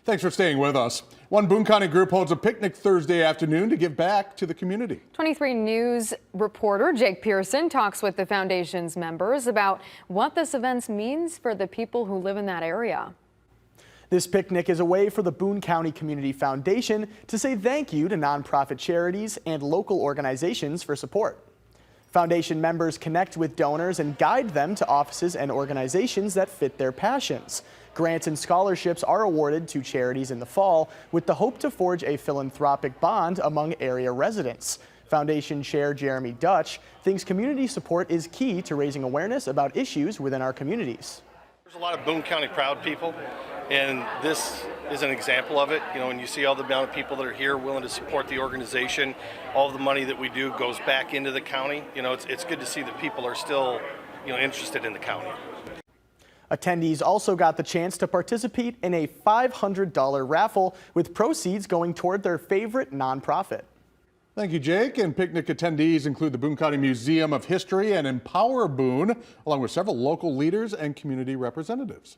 Thanks for staying with us. One Boone County group holds a picnic Thursday afternoon to give back to the community. 23 News reporter Jake Pearson talks with the foundation's members about what this event means for the people who live in that area. This picnic is a way for the Boone County Community Foundation to say thank you to nonprofit charities and local organizations for support. Foundation members connect with donors and guide them to offices and organizations that fit their passions. Grants and scholarships are awarded to charities in the fall with the hope to forge a philanthropic bond among area residents. Foundation Chair Jeremy Dutch thinks community support is key to raising awareness about issues within our communities. There's a lot of Boone County proud people, and this is an example of it. You know, when you see all the amount of people that are here willing to support the organization, all of the money that we do goes back into the county. You know, it's good to see that people are still, interested in the county. Attendees also got the chance to participate in a $500 raffle with proceeds going toward their favorite nonprofit. Thank you, Jake. And picnic attendees include the Boone County Museum of History and Empower Boone, along with several local leaders and community representatives.